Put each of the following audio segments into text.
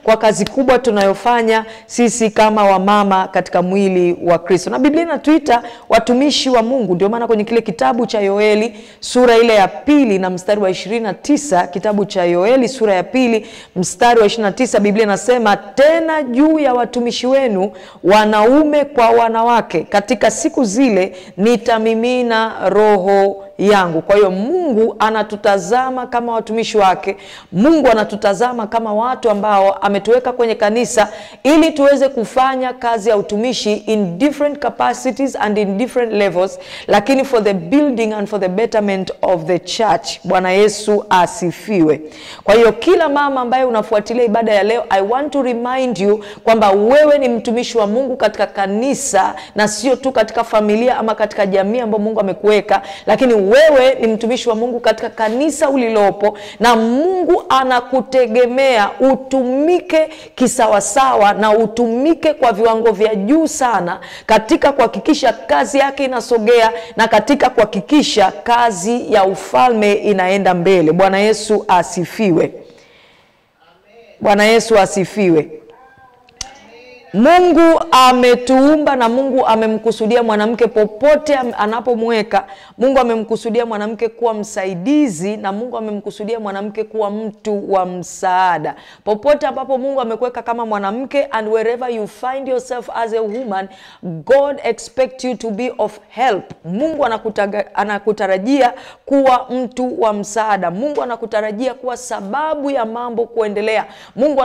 kwa kazi kubwa tunayofanya sisi kama wamama katika mwili wa Kristo. Na Biblia inatuita watumishi wa Mungu. Ndio maana kwenye kile kitabu cha Yoeli sura ile ya 2 na mstari wa 29, kitabu cha Yoeli sura ya 2 mstari wa 29, Biblia inasema, tena juu ya watumishi wenu wanaume kwa wanawake katika siku zile nitamimina roho yangu. Kwa hiyo Mungu anatutazama kama watumishi wake. Mungu anatutazama kama watu ambao ametuweka kwenye kanisa ili tuweze kufanya kazi ya utumishi in different capacities and in different levels, lakini for the building and for the betterment of the church. Bwana Yesu asifiwe. Kwa hiyo kila mama ambaye unafuatilia ibada ya leo, I want to remind you kwamba wewe ni mtumishi wa Mungu katika kanisa, na sio tu katika familia ama katika jamii ambayo Mungu amekuweka, lakini wewe ni mtumishi wa Mungu katika kanisa ulilopo, na Mungu anakutegemea utumike kisawasawa na utumike kwa viwango vya juu sana katika kuhakikisha kazi yake inasogea na katika kuhakikisha kazi ya ufalme inaenda mbele. Bwana Yesu asifiwe. Bwana Yesu asifiwe. Mungu ametuumba na Mungu amemkusudia mwanamke popote anapomweka. Mungu amemkusudia mwanamke kuwa msaidizi, na Mungu amemkusudia mwanamke kuwa mtu wa msaada. Popote ambapo Mungu amekuweka kama mwanamke, and wherever you find yourself as a woman, God expects you to be of help. Mungu anakutarajia kuwa mtu wa msaada. Mungu anakutarajia kuwa sababu ya mambo kuendelea. Mungu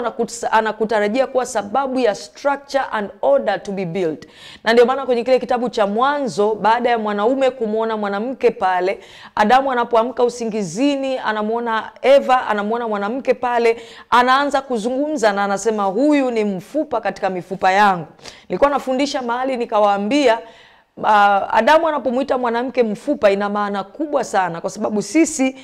anakutarajia kuwa sababu ya structure and order to be built. Na ndio maana kwenye kile kitabu cha Mwanzo, baada ya mwanaume kumuona mwanamke pale, Adamu anapoamka usingizini, anamuona Eva, anamuona mwanamke pale, anaanza kuzungumza na anasema, huyu ni mfupa katika mifupa yangu. Nilikuwa nafundisha mahali nikawaambia, Adamu anapomuita mwanamke mfupa ina maana kubwa sana, kwa sababu sisi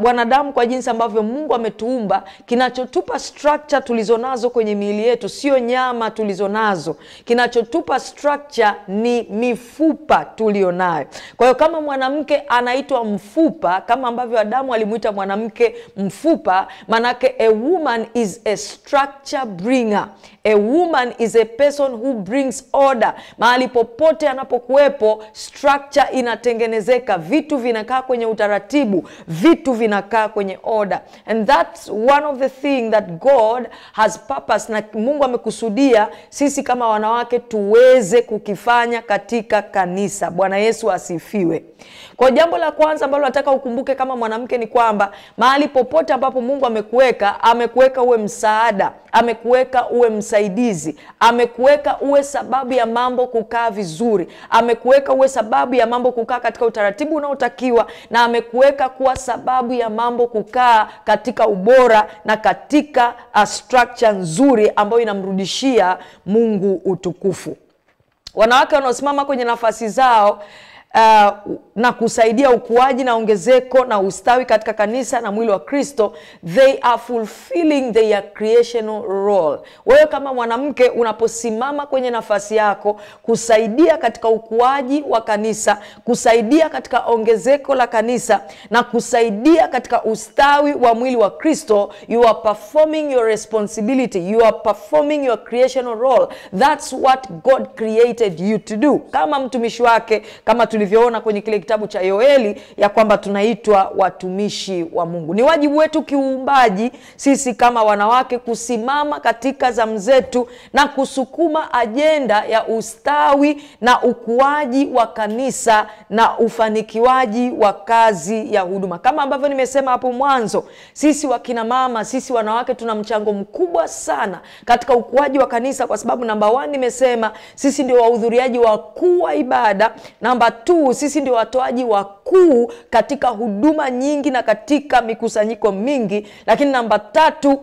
wanadamu kwa jinsi ambavyo Mungu ametuumba, kinachotupa structure tulizonazo kwenye miili yetu sio nyama tulizonazo. Kinachotupa structure ni mifupa tulionayo. Kwa hiyo kama mwanamke anaitwa mfupa, kama ambavyo Adamu alimuita mwanamke mfupa, manake a woman is a structure bringer. A woman is a person who brings order. Mahali popote anapokuwepo, structure inatengenezeka, vitu vinakaa kwenye utaratibu, vitu vinakaa kwenye order. And that's one of the thing that God has purpose, na Mungu amekusudia sisi kama wanawake tuweze kukifanya katika kanisa. Bwana Yesu asifiwe. Kwa jambo la kwanza ambalo nataka ukumbuke kama mwanamke ni kwamba mahali popote ambapo Mungu amekuweka uwe msaada, amekuweka uwe msaidizi, amekuweka uwe sababu ya mambo kukaa vizuri, amekuweka uwe sababu ya mambo kukaa katika utaratibu unaotakiwa, na amekuweka kuwa sababu ya mambo kukaa katika ubora na katika structure nzuri ambayo inamrudishia Mungu utukufu. Wanawake wanaosimama kwenye nafasi zao na kusaidia ukuaji na ongezeko na ustawi katika kanisa na mwili wa Kristo, they are fulfilling their creational role. Wewe kama mwanamke unaposimama kwenye nafasi yako kusaidia katika ukuaji wa kanisa, kusaidia katika ongezeko la kanisa na kusaidia katika ustawi wa mwili wa Kristo, you are performing your responsibility, you are performing your creational role. That's what God created you to do. Kama mtumishi wake, kama tulivyoona kwenye kile kitabu cha Yoeli ya kwamba tunaitwa watumishi wa Mungu. Ni wajibu wetu kiuumbaji sisi kama wanawake kusimama katika zamu zetu na kusukuma ajenda ya ustawi na ukuaji wa kanisa na ufanikiwaji wa kazi ya huduma. Kama ambavyo nimesema hapo mwanzo, sisi wakina mama, sisi wanawake tuna mchango mkubwa sana katika ukuaji wa kanisa, kwa sababu namba 1 nimesema sisi ndio wahudhuriaji wakuu wa ibada, namba 2 sisi ndio watoaji wakuu katika huduma nyingi na katika mikusanyiko mingi, lakini namba 3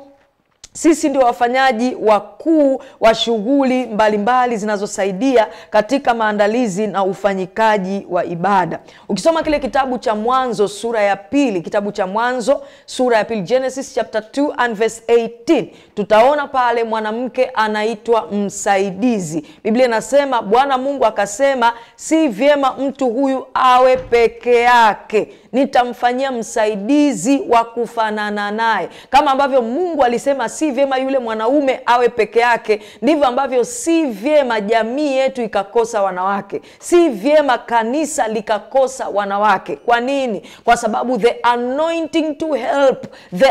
sisi ndio wafanyaji wakuu wa shughuli mbalimbali zinazosaidia katika maandalizi na ufanyikaji wa ibada. Ukisoma kile kitabu cha Mwanzo sura ya 2, kitabu cha Mwanzo sura ya 2, Genesis chapter 2 and verse 18, tutaona pale mwanamke anaitwa msaidizi. Biblia inasema Bwana Mungu akasema, si vyema mtu huyu awe peke yake, nitamfanyia msaidizi wa kufanana naye. Kama ambavyo Mungu alisema si vyema yule mwanaume awe peke yake, ndivyo ambavyo si vyema jamii yetu ikakosa wanawake. Si vyema kanisa likakosa wanawake. Kwa nini? Kwa sababu the anointing to help, the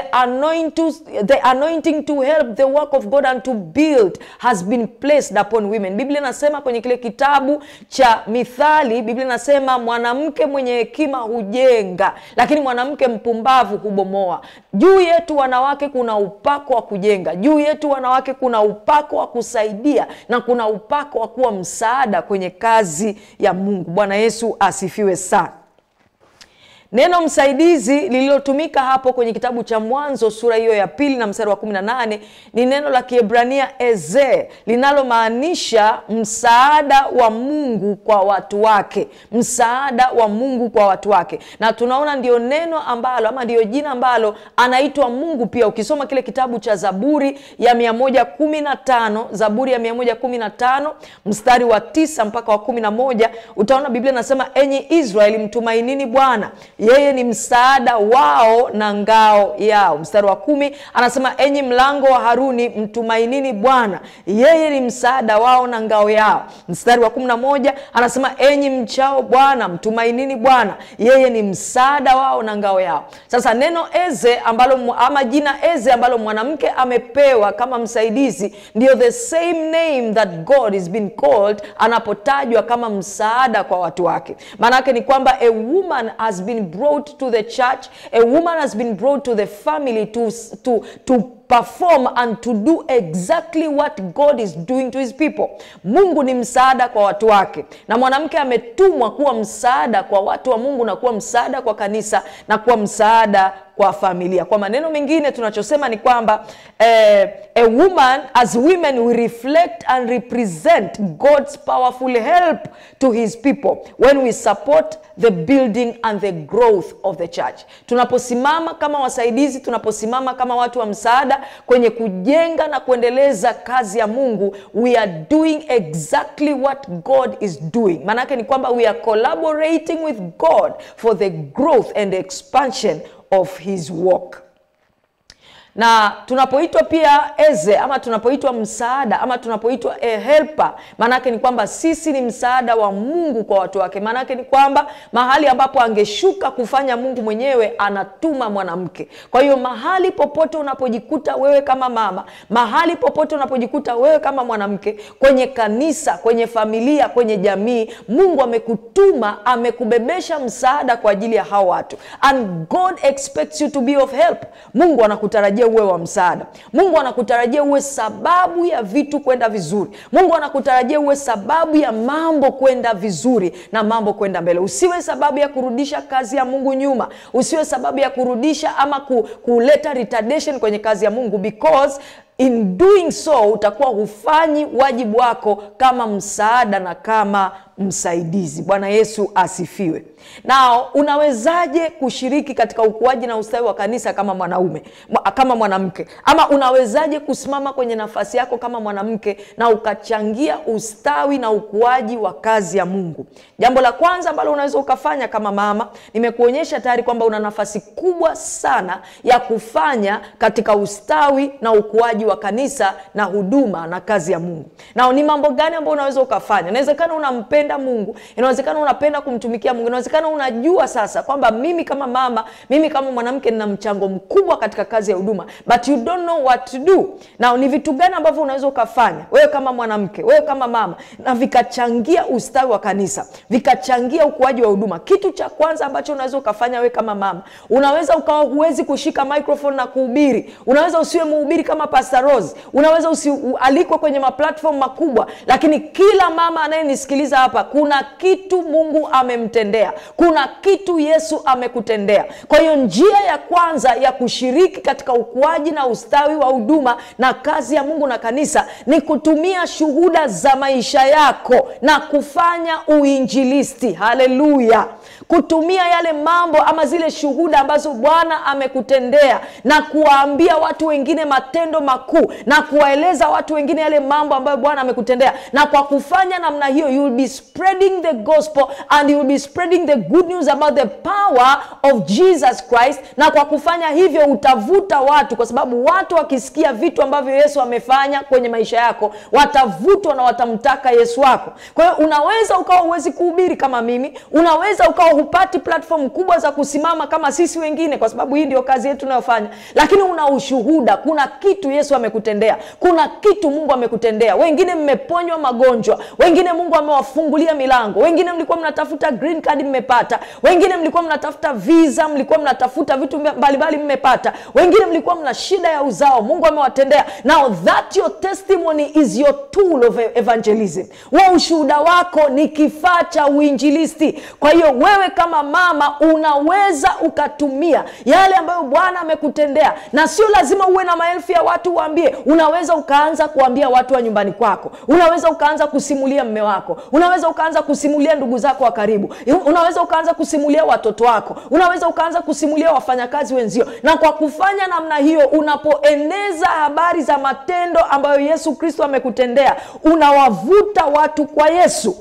anointing to help the work of God and to build has been placed upon women. Biblia inasema kwenye kile kitabu cha Mithali, Biblia inasema mwanamke mwenye hekima hujenga, lakini mwanamke mpumbavu hubomoa. Juu yetu wanawake kuna upako wa kujenga. Juu yetu wanawake kuna upako wa kusaidia, na kuna upako wa kuwa msaada kwenye kazi ya Mungu. Bwana Yesu asifiwe sana. Neno msaidizi lililotumika hapo kwenye kitabu cha Mwanzo sura hiyo ya 2 na mstari wa 18 ni neno la Kiebrania eze, linalomaanisha msaada wa Mungu kwa watu wake. Msaada wa Mungu kwa watu wake. Na tunaona ndio neno ambalo ama ndio jina ambalo anaitwa Mungu pia. Ukisoma kile kitabu cha Zaburi ya 115, Zaburi ya 115 mstari wa 9 mpaka wa 11, utaona Biblia inasema enyi Israeli mtumainini Bwana, yeye ni msaada wao na ngao yao. Mstari wa 10 anasema enyi mlango wa Haruni mtumainini Bwana, yeye ni msaada wao na ngao yao. Mstari wa 11 anasema enyi mchao Bwana mtumainini Bwana, yeye ni msaada wao na ngao yao. Sasa neno eze ambalo ama jina eze ambalo mwanamke amepewa kama msaidizi ndio the same name that God is being called anapotajwa kama msaada kwa watu wake. Maana yake ni kwamba a woman has been brought to the church, a woman has been brought to the family to perform and to do exactly what God is doing to his people. Mungu ni msaada kwa watu wake, na mwanamke ametumwa kuwa msaada kwa watu wa Mungu na kuwa msaada kwa kanisa na kuwa msaada kwa familia. Kwa maneno mengine tunachosema ni kwamba a woman, as women we reflect and represent God's powerful help to his people when we support the building and the growth of the church. Tunaposimama kama wasaidizi, tunaposimama kama watu wa msaada kwenye kujenga na kuendeleza kazi ya Mungu, we are doing exactly what God is doing. Maana yake ni kwamba we are collaborating with God for the growth and expansion of his work. Na tunapoitwa pia eze ama tunapoitwa msaada ama tunapoitwa a helper, maana yake ni kwamba sisi ni msaada wa Mungu kwa watu wake. Maana yake ni kwamba mahali ambapo angeshuka kufanya Mungu mwenyewe anatuma mwanamke. Kwa hiyo mahali popote unapojikuta wewe kama mama, mahali popote unapojikuta wewe kama mwanamke, kwenye kanisa, kwenye familia, kwenye jamii, Mungu amekutuma, amekubebesha msaada kwa ajili ya hao watu. And God expects you to be of help. Mungu anakutarajia uwe wa msaada. Mungu anakutarajia uwe sababu ya vitu kwenda vizuri. Mungu anakutarajia uwe sababu ya mambo kwenda vizuri na mambo kwenda mbele. Usiwe sababu ya kurudisha kazi ya Mungu nyuma. Usiwe sababu ya kurudisha ama kuleta retardation kwenye kazi ya Mungu, because in doing so utakuwa hufanyi wajibu wako kama msaada na kama msaidizi. Bwana Yesu asifiwe. Now, unawezaje kushiriki katika ukuaji na ustawi wa kanisa kama mwanaume, kama mwanamke? Ama unawezaje kusimama kwenye nafasi yako kama mwanamke na ukachangia ustawi na ukuaji wa kazi ya Mungu? Jambo la kwanza ambalo unaweza ukafanya kama mama, nimekuonyesha tayari kwamba una nafasi kubwa sana ya kufanya katika ustawi na ukuaji wa kanisa na huduma na kazi ya Mungu. Na ni mambo gani ambayo unaweza ukafanya? Inawezekana unampenda Mungu, inawezekana unapenda kumtumikia Mungu, inawezekana unajua sasa kwamba mimi kama mama, mimi kama mwanamke nina mchango mkubwa katika kazi ya huduma, but you don't know what to do. Na ni vitu gani ambavyo unaweza ukafanya wewe kama mwanamke, wewe kama mama, na vikachangia ustawi wa kanisa, vikachangia ukuaji wa huduma? Kitu cha kwanza ambacho unaweza ukafanya wewe kama mama, unaweza ukawa huwezi kushika microphone na kuhubiri. Unaweza usiwe mhubiri kama Pastor Rose, unaweza usialikwe kwenye maplatform makubwa, lakini kila mama anayenisikiliza hapa, kuna kitu Mungu amemtendea, kuna kitu Yesu amekutendea. Kwa hiyo njia ya kwanza ya kushiriki katika ukuaji na ustawi wa huduma na kazi ya Mungu na kanisa ni kutumia shuhuda za maisha yako na kufanya uinjilisti. Haleluya! kutumia yale mambo ama zile shuhuda ambazo Bwana amekutendea na kuwaambia watu wengine matendo makuu na kuwaeleza watu wengine yale mambo ambayo Bwana amekutendea. Na kwa kufanya namna hiyo, you will be spreading the gospel and you will be spreading the good news about the power of Jesus Christ. Na kwa kufanya hivyo utavuta watu, kwa sababu watu wakisikia vitu ambavyo Yesu amefanya kwenye maisha yako, watavutwa na watamtaka Yesu wako. Kwa hiyo unaweza ukawa huwezi kuhubiri kama mimi, unaweza ukawa hupati platform kubwa za kusimama kama sisi wengine, kwa sababu hii ndio kazi yetu tunayofanya, lakini una ushuhuda. Kuna kitu Yesu amekutendea, kuna kitu Mungu amekutendea. Wengine mmeponywa magonjwa, wengine Mungu amewafungulia milango, wengine mlikuwa mnatafuta green card mmepata, wengine mlikuwa mnatafuta visa, mlikuwa mnatafuta vitu mbalimbali mmepata, wengine mlikuwa mna shida ya uzao, Mungu amewatendea. Now that your testimony is your tool of evangelism. Wa ushuhuda wako ni kifaa cha uinjilisti. Kwa hiyo wewe kama mama unaweza ukatumia yale ambayo Bwana amekutendea, na sio lazima uwe na maelfu ya watu uambie. Unaweza ukaanza kuambia watu wa nyumbani kwako, unaweza ukaanza kusimulia mume wako, unaweza ukaanza kusimulia ndugu zako wa karibu, unaweza ukaanza kusimulia watoto wako, unaweza ukaanza kusimulia wafanyakazi wenzio. Na kwa kufanya namna hiyo, unapoeneza habari za matendo ambayo Yesu Kristo amekutendea, unawavuta watu kwa Yesu,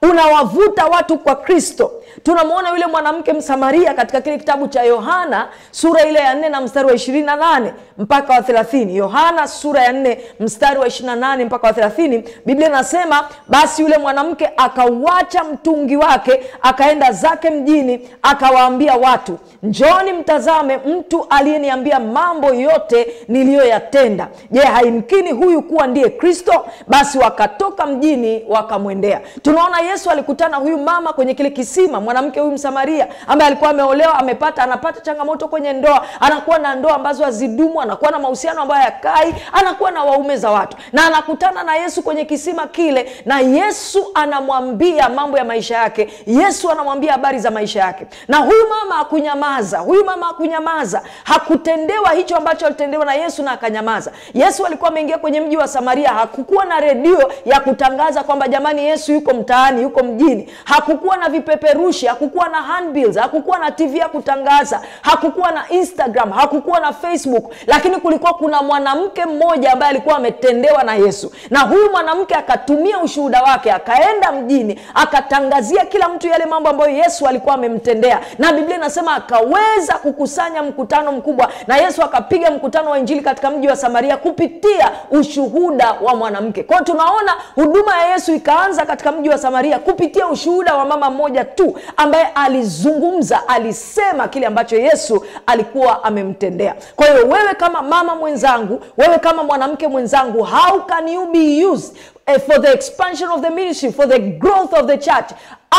unawavuta watu kwa Kristo. Tunamuona yule mwanamke Msamaria katika kile kitabu cha Yohana sura ile ya 4 na mstari wa 28 mpaka wa 30. Yohana sura ya 4 mstari wa 28 mpaka wa 30, Biblia inasema, basi yule mwanamke akauacha mtungi wake, akaenda zake mjini, akawaambia watu, njoni mtazame mtu aliyeniambia mambo yote niliyoyatenda. Je, haimkini huyu kuwa ndiye Kristo? Basi wakatoka mjini wakamwendea. Tunaona Yesu alikutana huyu mama kwenye kile kisima, mwanamke huyu Msamaria ambaye alikuwa ameolewa, anapata changamoto kwenye ndoa, anakuwa na ndoa ambazo hazidumu, anakuwa na mahusiano ambayo hayakai, anakuwa na waume za watu, na anakutana na Yesu kwenye kisima kile, na Yesu anamwambia mambo ya maisha yake, Yesu anamwambia habari za maisha yake. Na huyu mama hakunyamaza, hakutendewa hicho ambacho alitendewa na Yesu na akanyamaza. Yesu alikuwa ameingia kwenye mji wa Samaria, hakukuwa na redio ya kutangaza kwamba jamani Yesu yuko mtaani, yuko mjini. Hakukuwa na vipeperushi, hakukuwa na handbills, hakukuwa na TV ya kutangaza, hakukuwa na Instagram, hakukuwa na Facebook, lakini kulikuwa kuna mwanamke mmoja ambaye alikuwa ametendewa na Yesu. Na huyu mwanamke akatumia ushuhuda wake, akaenda mjini, akatangazia kila mtu yale mambo ambayo Yesu alikuwa amemtendea. Na Biblia inasema akaweza kukusanya mkutano mkubwa, na Yesu akapiga mkutano wa injili katika mji wa Samaria kupitia ushuhuda wa mwanamke. Kwa tunaona huduma ya Yesu ikaanza katika mji wa Samaria kupitia ushuhuda wa mama mmoja tu ambaye alizungumza, alisema kile ambacho Yesu alikuwa amemtendea. Kwa hiyo wewe kama mama mwenzangu, wewe kama mwanamke mwenzangu, how can you be used for the expansion of the ministry, for the growth of the church?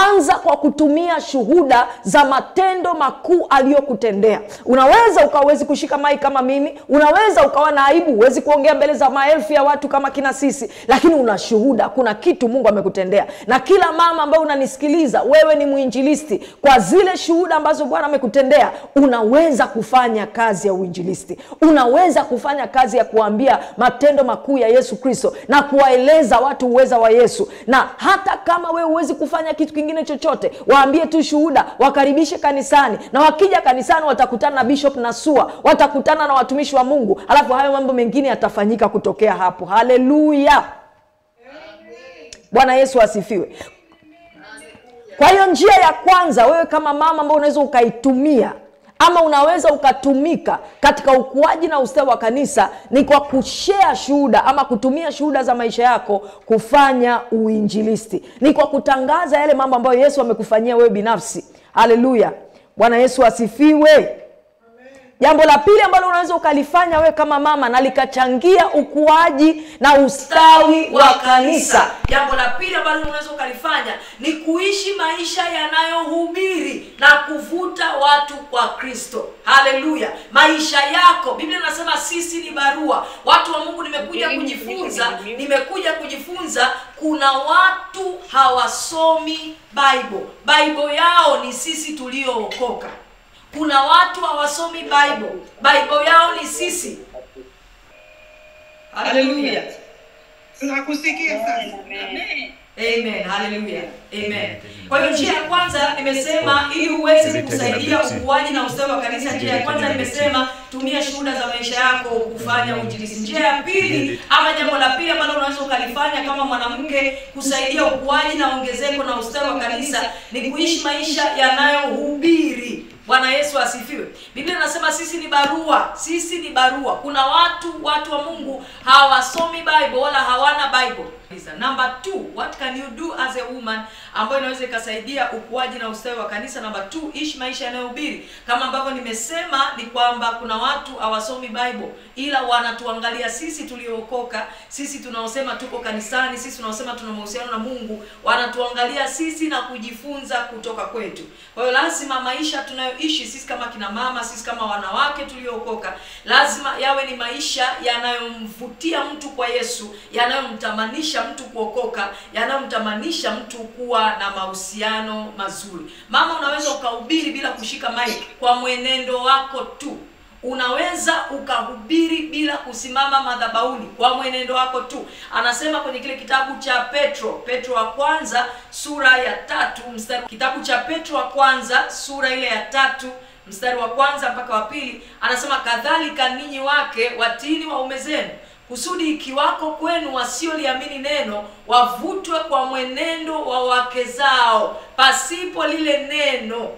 Anza kwa kutumia shuhuda za matendo makuu aliyokutendea. Unaweza ukawezi kushika mic kama mimi, unaweza ukawa na aibu, huwezi kuongea mbele za maelfu ya watu kama kina sisi, lakini una shuhuda, kuna kitu Mungu amekutendea. Na kila mama ambaye unanisikiliza, wewe ni muinjilisti. Kwa zile shuhuda ambazo Bwana amekutendea, unaweza kufanya kazi ya uinjilisti. Unaweza kufanya kazi ya kuambia matendo makuu ya Yesu Kristo na kuwaeleza watu uweza wa Yesu. Na hata kama wewe huwezi kufanya kitu kingine chochote, waambie tu shuhuda, wakaribishe kanisani, na wakija kanisani watakutana na Bishop Nasua, watakutana na watumishi wa Mungu, alafu hayo mambo mengine yatafanyika kutokea hapo. Haleluya. Bwana Yesu asifiwe. Kwa hiyo njia ya kwanza wewe kama mama ambao unaweza ukaitumia ama unaweza ukatumika katika ukuaji na ustawi wa kanisa ni kwa kushare shuhuda ama kutumia shuhuda za maisha yako kufanya uinjilisti. Ni kwa kutangaza yale mambo ambayo Yesu amekufanyia wewe binafsi. Haleluya. Bwana Yesu asifiwe. Jambo la pili ambalo unaweza ukalifanya wewe kama mama na likachangia ukuaji na ustawi wa kanisa, jambo la pili ambalo unaweza ukalifanya ni kuishi maisha yanayohubiri na kuvuta watu kwa Kristo. Haleluya. Maisha yako, Biblia inasema sisi ni barua. Watu wa Mungu, nimekuja kujifunza kuna watu hawasomi Bible yao ni sisi tuliookoka. Kuna watu hawasomi Bible yao ni sisi. Haleluya. Tunakusikia sasa. Amen. Amen. Hallelujah. Amen. Kwa hiyo njia ya kwanza nimesema ili uweze kusaidia ukuaji na ustawi wa kanisa, njia ya kwanza nimesema tumia shuhuda za maisha yako kufanya uinjilisti. Njia ya pili ama jambo la pili ambalo unaweza ukalifanya kama mwanamke kusaidia ukuaji na ongezeko na ustawi wa kanisa ni kuishi maisha yanayohubiri. Bwana Yesu asifiwe. Biblia inasema sisi ni barua. Sisi ni barua. Kuna watu wa Mungu hawasomi Bible wala hawana Bible. Number 2, what can you do as a woman ambayo inaweza ikasaidia ukuaji na ustawi wa kanisa? Number 2, ishi maisha yanayohubiri. Kama ambavyo nimesema ni kwamba kuna watu hawasomi Bible ila wanatuangalia sisi tuliookoka, sisi tunaosema tuko kanisani, sisi tunaosema tuna mahusiano na Mungu, wanatuangalia sisi na kujifunza kutoka kwetu. Kwa hiyo lazima maisha tunayoishi sisi kama kina mama, sisi kama wanawake tuliookoka, lazima yawe ni maisha yanayomvutia mtu kwa Yesu, yanayomtamanisha mtu kuokoka, yanayomtamanisha mtu kuwa na mahusiano mazuri. Mama, unaweza ukahubiri bila kushika mic kwa mwenendo wako tu. Unaweza ukahubiri bila kusimama madhabahuni kwa mwenendo wako tu. Anasema kwenye kile kitabu cha Petro wa kwanza sura ya 3 mstari, kitabu cha Petro wa kwanza sura ile ya 3 mstari wa kwanza mpaka wa pili, anasema kadhalika ninyi wake watini waume zenu, kusudi ikiwako kwenu wasioliamini neno wavutwe kwa mwenendo wa wake zao pasipo lile neno,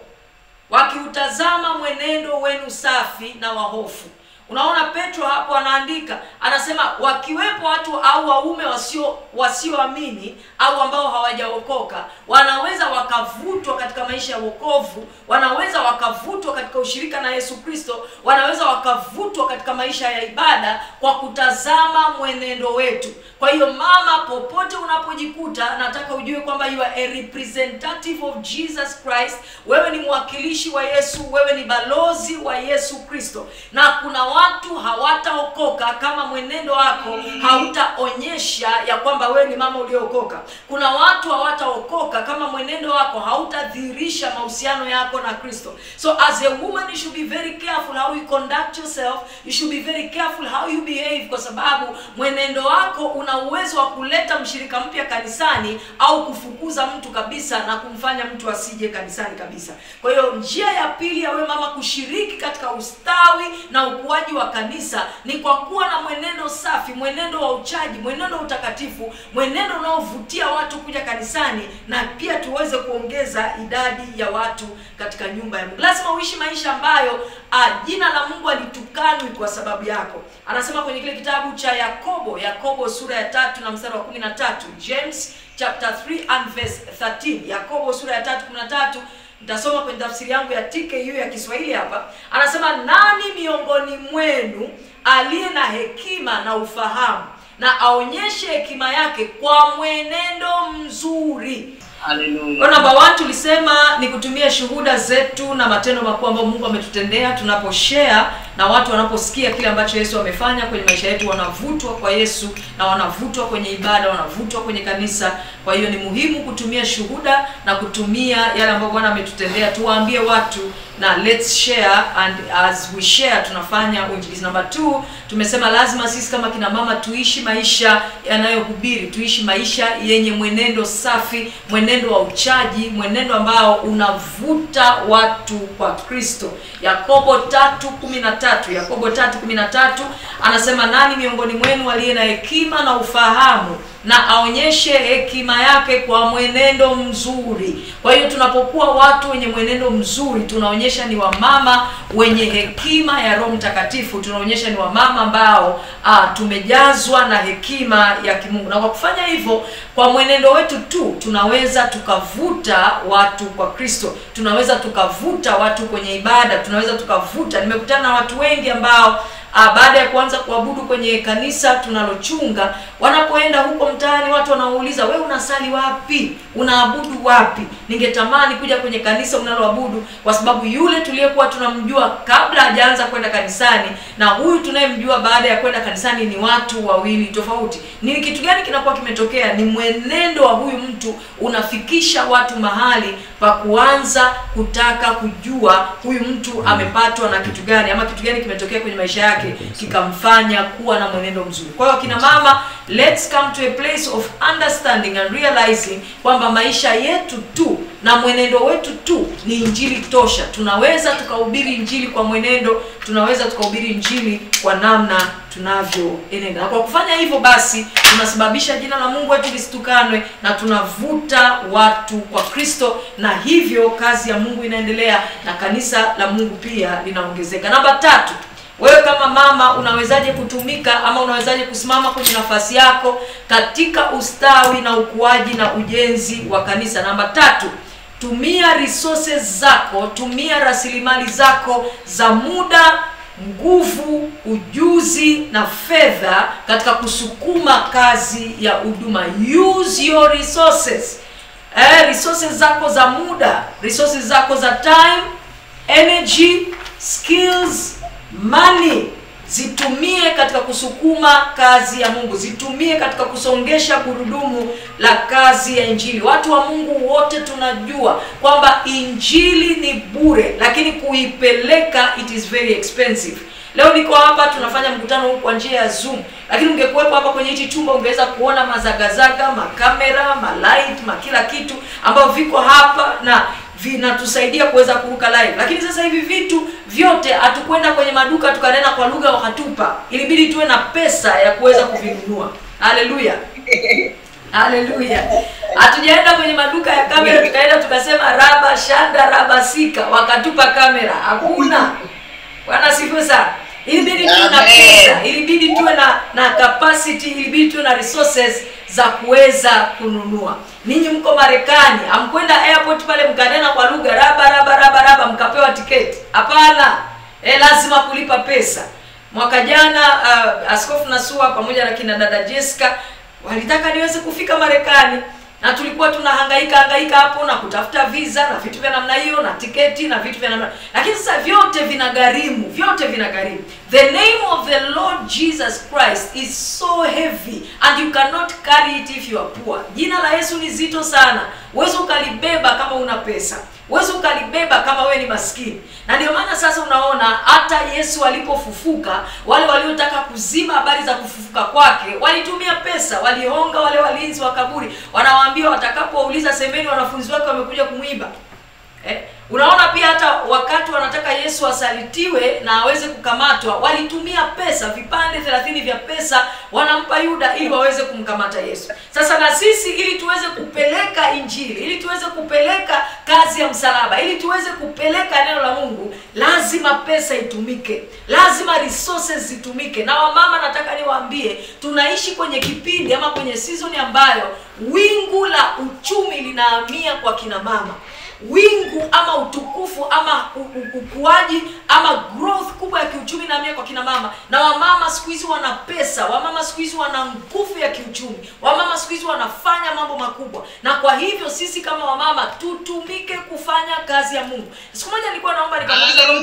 wakiutazama mwenendo wenu safi na wahofu. Unaona Petro hapo anaandika, anasema wakiwepo watu au waume wasioamini au ambao hawajaokoka, wanaweza wakavutwa katika maisha ya wokovu, wanaweza wakavutwa katika ushirika na Yesu Kristo, wanaweza wakavutwa katika maisha ya ibada kwa kutazama mwenendo wetu. Kwa hiyo mama, popote unapojikuta, nataka ujue kwamba you are a representative of Jesus Christ. Wewe ni mwakilishi wa Yesu, wewe ni balozi wa Yesu Kristo. Na kuna watu hawataokoka kama mwenendo wako hautaonyesha ya kwamba wewe ni mama uliokoka. Kuna watu hawataokoka kama mwenendo wako hautadhihirisha mahusiano yako na Kristo. So as a woman you should be very careful how you conduct yourself. You should be very careful how you behave, kwa sababu mwenendo wako una uwezo wa kuleta mshirika mpya kanisani au kufukuza mtu kabisa na kumfanya mtu asije kanisani kabisa. Kwa hiyo njia ya pili ya wewe mama kushiriki katika ustawi na ukuaji wa kanisa ni kwa kuwa na mwenendo safi, mwenendo wa uchaji, mwenendo utakatifu, mwenendo unaovutia watu kuja kanisani, na pia tuweze kuongeza idadi ya watu katika nyumba ya Mungu. Lazima uishi maisha ambayo jina la Mungu alitukanwi kwa sababu yako. Anasema kwenye kile kitabu cha Yakobo sura ya 3 na mstari wa 13, James chapter 3 and verse 13. Yakobo sura ya 3:13. Nitasoma kwenye tafsiri yangu ya TKU ya Kiswahili hapa. Anasema, nani miongoni mwenu aliye na hekima na ufahamu, na aonyeshe hekima yake kwa mwenendo mzuri. Hallelujah. Number 1 tulisema ni kutumia shuhuda zetu na matendo makuu ambayo Mungu ametutendea. Tunaposhare na watu wanaposikia kile ambacho Yesu amefanya kwenye maisha yetu, wanavutwa kwa Yesu na wanavutwa kwenye ibada, wanavutwa kwenye kanisa. Kwa hiyo ni muhimu kutumia shuhuda na kutumia yale ambayo Bwana ametutendea. Tuwaambie watu na let's share, and as we share tunafanya uinjilisti. Number 2 tumesema lazima sisi kama kina mama tuishi maisha yanayohubiri, tuishi maisha yenye mwenendo safi, mwenendo wa uchaji, mwenendo ambao unavuta watu kwa Kristo. Yakobo 3:13 anasema, nani miongoni mwenu aliye na hekima na ufahamu, na aonyeshe hekima yake kwa mwenendo mzuri. Kwa hiyo tunapokuwa watu wenye mwenendo mzuri, tunaonyesha ni wamama wenye hekima ya Roho Mtakatifu, tunaonyesha ni wamama ambao tumejazwa na hekima ya kimungu. Na kwa kufanya hivyo, kwa mwenendo wetu tu tunaweza tukavuta watu kwa Kristo, tunaweza tukavuta watu kwenye ibada, tunaweza tukavuta. Nimekutana na watu wengi ambao baada ya kuanza kuabudu kwenye kanisa tunalochunga, wanapoenda huko mtaani watu wanauliza, wewe unasali wapi? Unaabudu wapi? Ningetamani kuja kwenye kanisa unaloabudu, kwa sababu yule tuliyekuwa tunamjua kabla hajaanza kwenda kanisani na huyu tunayemjua baada ya kwenda kanisani ni watu wawili tofauti. Ni kitu gani kinakuwa kimetokea? Ni mwenendo wa huyu mtu unafikisha watu mahali pa kuanza kutaka kujua huyu mtu amepatwa na kitu gani, ama kitu gani kimetokea kwenye maisha yake chake kikamfanya kuwa na mwenendo mzuri. Kwa hiyo kina mama, let's come to a place of understanding and realizing kwamba maisha yetu tu na mwenendo wetu tu ni injili tosha. Tunaweza tukahubiri injili kwa mwenendo, tunaweza tukahubiri injili kwa namna tunavyoenenda. Na kwa kufanya hivyo basi tunasababisha jina la Mungu wetu lisitukanwe na tunavuta watu kwa Kristo, na hivyo kazi ya Mungu inaendelea na kanisa la Mungu pia linaongezeka. Namba 3, wewe kama mama unawezaje kutumika ama unawezaje kusimama kwenye nafasi yako katika ustawi na ukuaji na ujenzi wa kanisa? Namba 3, tumia resources zako, tumia rasilimali zako za muda, nguvu, ujuzi na fedha katika kusukuma kazi ya huduma. Use your resources. Resources zako za muda, resources zako za time, energy, skills, money, zitumie katika kusukuma kazi ya Mungu, zitumie katika kusongesha gurudumu la kazi ya injili. Watu wa Mungu wote tunajua kwamba injili ni bure, lakini kuipeleka it is very expensive. Leo niko hapa tunafanya mkutano huu kwa njia ya Zoom, lakini ungekuwepo hapa kwenye hichi chumba ungeweza kuona mazagazaga, makamera, malight, kila kitu ambao viko hapa na vinatusaidia kuweza kuruka live. Lakini sasa hivi vitu vyote hatukwenda kwenye maduka tukanena kwa lugha wakatupa. Ilibidi tuwe na pesa ya kuweza kuvinunua. Haleluya. Haleluya. Hatujaenda kwenye maduka ya kamera tukaenda tukasema raba shanda raba sika wakatupa kamera. Hakuna. Bwana sifiwe sana. Ilibidi tuwe na pesa, ilibidi tuwe na capacity, ilibidi tuwe na resources za kuweza kununua. Ninyi mko Marekani, amkwenda airport pale mkanena kwa lugha raba mkapewa tiketi. Hapana. Lazima kulipa pesa. Mwaka jana Askofu Nasua pamoja na kina dada Jessica walitaka niweze kufika Marekani, na tulikuwa tunahangaika hapo na kutafuta visa na vitu vya namna hiyo na tiketi na vitu vya namna. Lakini sasa vyote vinagharimu, The name of the Lord Jesus Christ is so heavy and you cannot carry it if you are poor. Jina la Yesu ni zito sana. Uwezo ukalibeba kama una pesa. Uwezo ukalibeba kama wewe ni maskini. Na ndio maana sasa unaona hata Yesu alipofufuka, wale waliotaka kuzima habari za kufufuka kwake, walitumia pesa, walihonga wale walinzi wa kaburi. Wanawaambia watakapouliza semeni wanafunzi wake wamekuja kumuiba. Unaona pia hata wakati wanataka Yesu asalitiwe na aweze kukamatwa, walitumia pesa, vipande 30 vya pesa wanampa Yuda ili waweze kumkamata Yesu. Sasa na sisi ili tuweze kupeleka injili, ili tuweze kupeleka kazi ya msalaba, ili tuweze kupeleka neno la Mungu, lazima pesa itumike. Lazima resources zitumike. Na wamama nataka niwaambie, tunaishi kwenye kipindi ama kwenye season ambayo wingu la uchumi linahamia kwa kina mama. Wingu ama utukufu ama ukuaji ama growth kubwa ya kiuchumi na kwa kina mama. Na wamama siku hizi wana pesa, wamama siku hizi wana nguvu ya kiuchumi, wamama siku hizi wanafanya mambo makubwa. Na kwa hivyo sisi kama wamama tutumike kufanya kazi ya Mungu. Siku moja nilikuwa naomba nikamuuliza Roho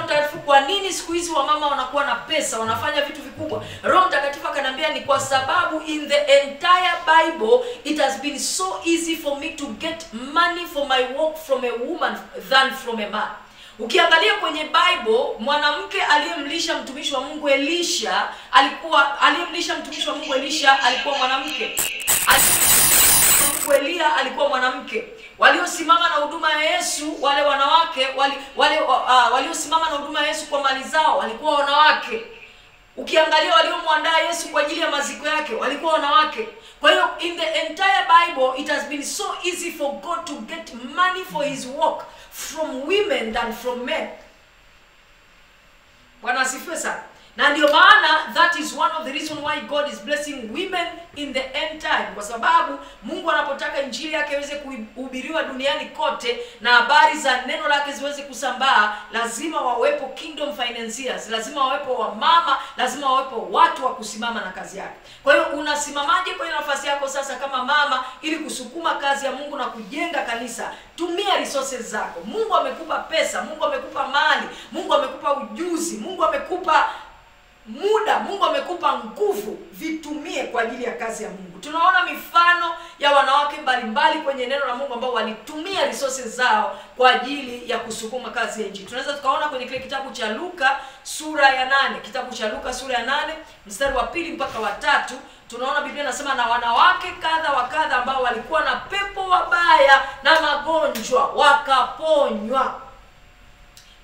Mtakatifu, kwa nini siku hizi wamama wanakuwa na pesa, wanafanya vitu vikubwa? Roho Mtakatifu akaniambia ni kwa sababu in the entire Bible it has been so easy for me to get money for my work from a woman than from a man. Ukiangalia kwenye Bible, mwanamke aliyemlisha mtumishi wa Mungu Elisha alikuwa mwanamke. Elia alikuwa mwanamke. Waliosimama na huduma ya Yesu, wale wanawake waliosimama na huduma ya Yesu kwa mali zao walikuwa wanawake. Ukiangalia waliomwandaa Yesu kwa ajili ya maziko yake walikuwa wanawake. Kwa hiyo in the entire Bible it has been so easy for God to get money for his work from women than from men. Bwana asifiwe sana. Na ndio maana that is one of the reason why God is blessing women in the end time, kwa sababu Mungu anapotaka injili yake iweze kuhubiriwa duniani kote na habari za neno lake ziweze kusambaa, lazima wawepo kingdom financiers, lazima wawepo wamama, lazima wawepo watu wa kusimama na kazi yake. Kwa hiyo unasimamaje kwenye nafasi yako sasa kama mama ili kusukuma kazi ya Mungu na kujenga kanisa? Tumia resources zako. Mungu amekupa pesa, Mungu amekupa mali, Mungu amekupa ujuzi, Mungu amekupa muda, Mungu amekupa nguvu, vitumie kwa ajili ya kazi ya Mungu. Tunaona mifano ya wanawake mbalimbali kwenye neno la Mungu ambao walitumia resources zao kwa ajili ya kusukuma kazi ya Injili. Tunaweza tukaona kwenye kile kitabu cha Luka sura ya 8, kitabu cha Luka sura ya 8 mstari wa 2 mpaka wa 3, tunaona Biblia inasema na wanawake kadha wa kadha ambao walikuwa na pepo wabaya na magonjwa wakaponywa.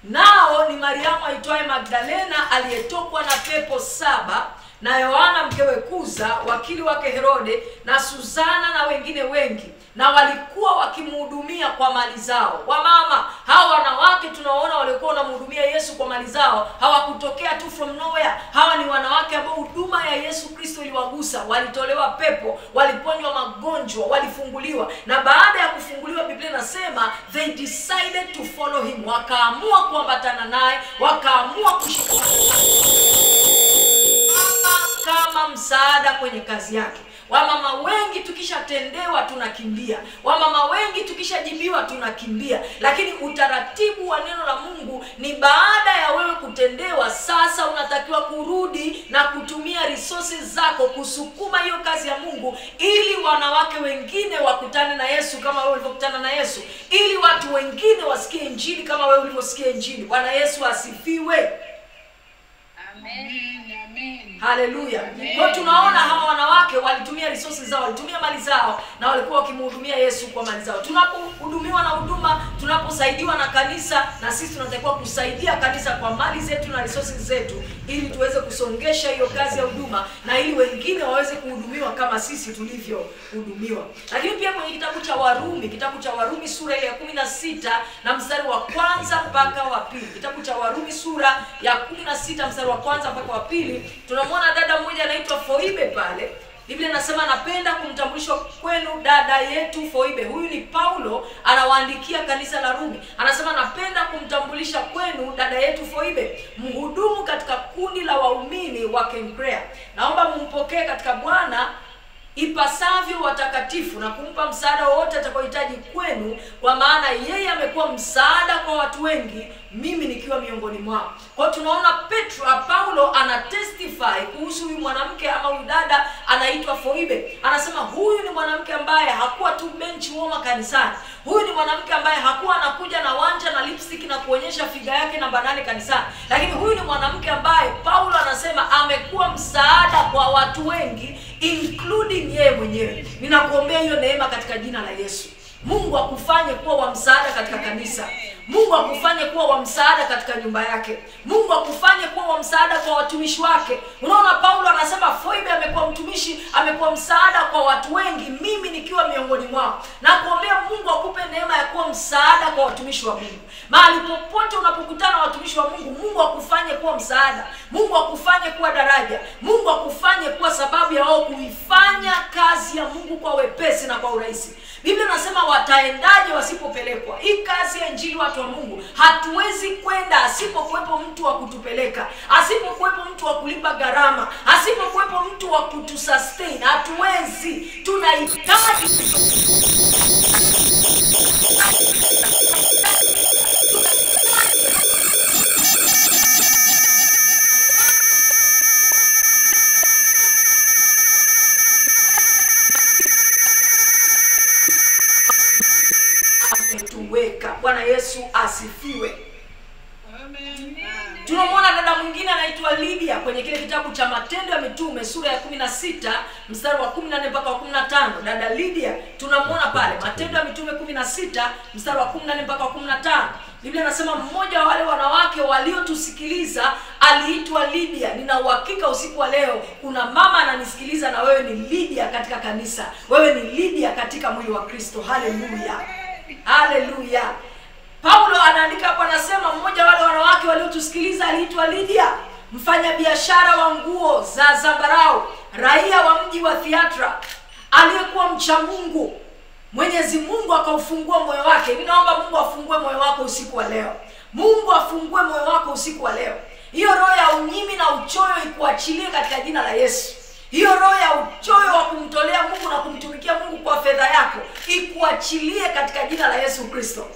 Nao ni Mariamu aitwaye Magdalena aliyetokwa na pepo 7, na Yohana mkewe Kuza wakili wake Herode, na Suzana na wengine wengi, na walikuwa wakimhudumia kwa mali zao. Wamama hawa wanawake tunaona walikuwa wanamhudumia Yesu kwa mali zao, hawakutokea tu from nowhere. Hawa ni wanawake ambao huduma ya Yesu Kristo iliwagusa, walitolewa pepo, waliponywa magonjwa, walifunguliwa, na baada ya kufunguliwa Biblia inasema they decided to follow him, wakaamua kuambatana naye, wakaamua kushikamana kama msaada kwenye kazi yake. Wamama wengi tukishatendewa tunakimbia, wamama wengi tukishajibiwa tunakimbia, lakini utaratibu wa neno la Mungu ni baada ya wewe kutendewa, sasa unatakiwa kurudi na kutumia resources zako kusukuma hiyo kazi ya Mungu, ili wanawake wengine wakutane na Yesu kama wewe ulivyokutana na Yesu, ili watu wengine wasikie Injili kama wewe ulivyosikia Injili. Bwana Yesu asifiwe. Amen. Amen. Haleluya. Kwa tunaona hawa wanawake walitumia resources zao, walitumia mali zao, na walikuwa wakimhudumia Yesu kwa mali zao. Tunapohudumiwa na huduma, tunaposaidiwa na kanisa, na sisi tunatakiwa kusaidia kanisa kwa mali zetu na resources zetu, ili tuweze kusongesha hiyo kazi ya huduma, na ili wengine waweze kuhudumiwa kama sisi tulivyohudumiwa. Lakini pia kwenye kitabu cha Warumi sura ya 16 na mstari wa 1 mpaka wa 2. Kitabu cha Warumi sura ya 16 mstari wa 1 mpaka wa 2, tunamwona dada mmoja anaitwa Foibe pale. Biblia inasema napenda kumtambulisha kwenu dada yetu Foibe. Huyu ni Paulo anawaandikia kanisa la Rumi. Anasema napenda kumtambulisha kwenu dada yetu Foibe, mhudumu katika kundi la waumini wa Kenkrea. Naomba mumpokee katika Bwana ipasavyo watakatifu, na kumpa msaada wote atakaohitaji kwenu, kwa maana yeye amekuwa msaada kwa watu wengi, mimi nikiwa miongoni mwao. Kwa tunaona Paulo ana testify kuhusu huyu mwanamke ama huyu dada anaitwa Foibe. Anasema huyu ni mwanamke ambaye hakuwa tu bench warmer kanisani. Huyu ni mwanamke ambaye hakuwa anakuja na wanja na lipstick na kuonyesha figa yake namba 8 kanisani. Lakini huyu ni mwanamke ambaye Paulo anasema amekuwa msaada kwa watu wengi, including yeye mwenyewe. Ninakuombea hiyo neema katika jina la Yesu. Mungu akufanye kuwa wa msaada katika kanisa. Mungu akufanye kuwa wa msaada katika nyumba yake. Mungu akufanye kuwa wa msaada kwa watumishi wake. Unaona Paulo anasema Foibe amekuwa mtumishi, amekuwa msaada kwa watu wengi, mimi nikiwa miongoni mwao. Na kuombea Mungu akupe neema ya kuwa msaada kwa watumishi wa Mungu. Mahali popote unapokutana na watumishi wa Mungu, Mungu akufanye kuwa msaada. Mungu akufanye kuwa daraja. Mungu akufanye kuwa sababu ya wao kuifanya kazi ya Mungu kwa wepesi na kwa urahisi. Biblia inasema wataendaje wasipopelekwa? Hii kazi ya Injili watu wa Mungu, hatuwezi kwenda asipokuwepo mtu wa kutupeleka, asipokuwepo mtu wa kulipa gharama, asipokuwepo mtu wa kutusustain. Hatuwezi, tunahitaji tuweka. Bwana Yesu asifiwe. Amen. Tunamwona dada mwingine anaitwa Lydia kwenye kile kitabu cha Matendo ya Mitume sura ya 16 mstari wa 14 mpaka wa 15. Dada Lydia tunamwona pale Matendo ya Mitume 16 mstari wa 14 mpaka wa 15. Biblia inasema mmoja wa wale wanawake waliotusikiliza aliitwa Lydia. Nina uhakika usiku wa leo kuna mama ananisikiliza, na wewe ni Lydia katika kanisa. Wewe ni Lydia katika mwili wa Kristo. Haleluya. Haleluya. Paulo anaandika hapo, anasema mmoja wale wanawake waliotusikiliza aliitwa Lydia, mfanya biashara wa nguo za zambarau, raia wa mji wa Thiatira, aliyekuwa mcha Mungu. Mwenyezi Mungu akaufungua moyo wake. Ninaomba Mungu afungue moyo wako usiku wa leo. Mungu afungue moyo wako usiku wa leo. Hiyo roho ya unyimi na uchoyo ikuachilie katika jina la Yesu. Hiyo roho ya uchoyo wa kumtolea Mungu na kumtumikia Mungu kwa fedha yako ikuachilie katika jina la Yesu Kristo.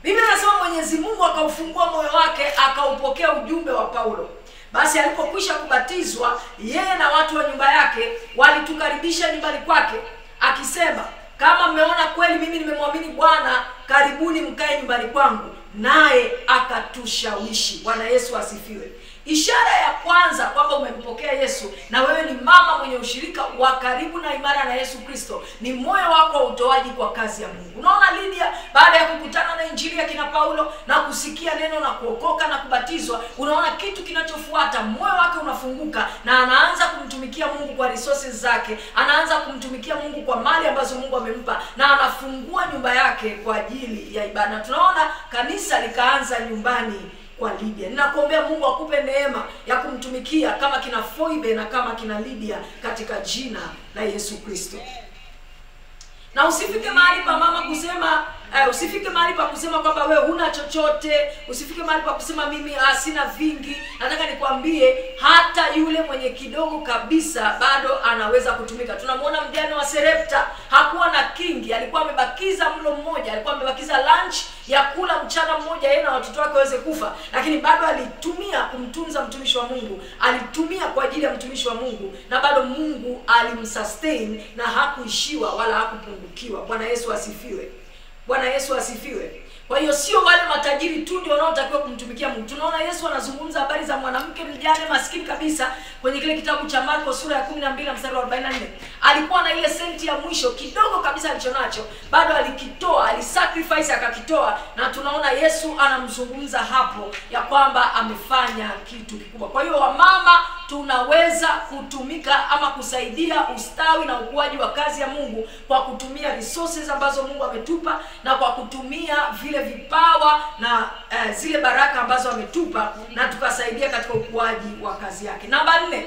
Biblia inasema Mwenyezi Mungu akaufungua moyo wake, akaupokea ujumbe wa Paulo. Basi alipokwisha kubatizwa, yeye na watu wa nyumba yake walitukaribisha nyumbani kwake, akisema, kama mmeona kweli mimi nimemwamini Bwana, karibuni mkae nyumbani kwangu. Naye akatushawishi. Bwana Yesu asifiwe. Ishara ya kwanza kwamba umempokea Yesu na wewe ni mama mwenye ushirika wa karibu na imara na Yesu Kristo, ni moyo wako wa utoaji kwa kazi ya Mungu. Unaona Lydia, baada ya kukutana na injili ya kina Paulo na kusikia neno na kuokoka na kubatizwa, unaona kitu kinachofuata, moyo wake unafunguka na anaanza kumtumikia Mungu kwa resources zake, anaanza kumtumikia Mungu kwa mali ambazo Mungu amempa, na anafungua nyumba yake kwa ajili ya ibada. Tunaona kanisa likaanza nyumbani kwa Lydia. Ninakuombea Mungu akupe neema ya kumtumikia kama kina Foibe na kama kina Lydia katika jina la Yesu Kristo. Na usifike mahali pa mama kusema usifike mahali pa kusema kwamba wewe huna chochote, usifike mahali pa kusema mimi sina vingi. Nataka nikwambie hata yule mwenye kidogo kabisa bado anaweza kutumika. Tunamuona mjane wa Serepta, hakuwa na kingi, alikuwa amebakiza mlo mmoja, alikuwa amebakiza lunch ya kula mchana mmoja yeye na watoto wake waweze kufa, lakini bado alitumia kumtunza mtumishi wa Mungu, alitumia kwa ajili ya mtumishi wa Mungu, na bado Mungu alimsustain na hakuishiwa wala hakupungukiwa. Bwana Yesu asifiwe. Bwana Yesu asifiwe. Kwa hiyo sio wale matajiri tu ndio wanaotakiwa kumtumikia Mungu. Tunaona Yesu anazungumza habari za mwanamke mjane maskini kabisa kwenye kile kitabu cha Marko sura ya 12 mstari wa 44. Alikuwa na ile senti ya mwisho kidogo kabisa alichonacho, bado alikitoa, alisacrifice akakitoa, na tunaona Yesu anamzungumza hapo ya kwamba amefanya kitu kikubwa. Kwa hiyo wamama tunaweza kutumika ama kusaidia ustawi na ukuaji wa kazi ya Mungu kwa kutumia resources ambazo Mungu ametupa, na kwa kutumia vile vipawa na zile baraka ambazo ametupa, na tukasaidia katika ukuaji wa kazi yake. Namba 4,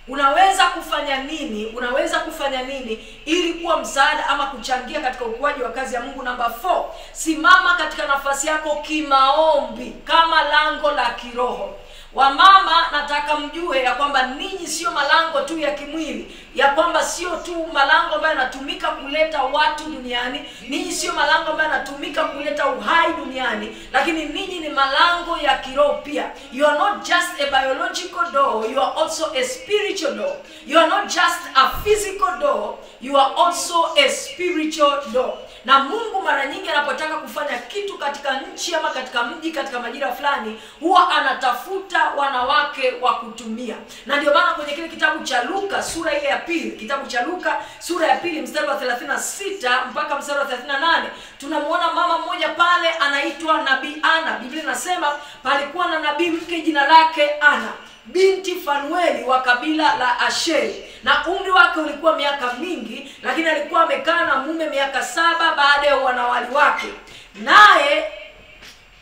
unaweza kufanya nini? Unaweza kufanya nini ili kuwa msaada ama kuchangia katika ukuaji wa kazi ya Mungu? Namba 4, simama katika nafasi yako kimaombi kama lango la kiroho. Wamama, nataka mjue ya kwamba ninyi sio malango tu ya kimwili, ya kwamba sio tu malango ambayo yanatumika kuleta watu duniani, ninyi sio malango ambayo yanatumika kuleta uhai duniani, lakini ninyi ni malango ya kiroho pia. You are not just a biological door, you are also a spiritual door. You are not just a physical door, you are also a spiritual door. Na Mungu mara nyingi anapotaka kufanya kitu katika nchi ama katika mji, katika majira fulani, huwa anatafuta wanawake wa kutumia. Na ndio maana kwenye kile kitabu cha Luka sura ile ya pili, kitabu cha Luka sura ya pili mstari wa 36 mpaka mstari wa 38, tunamuona mama mmoja pale anaitwa Nabii Ana. Biblia inasema palikuwa na nabii mke jina lake Ana, binti Fanueli wa kabila la Asheri, na umri wake ulikuwa miaka mingi, lakini alikuwa amekaa na mume miaka 7 baada ya wanawali wake, naye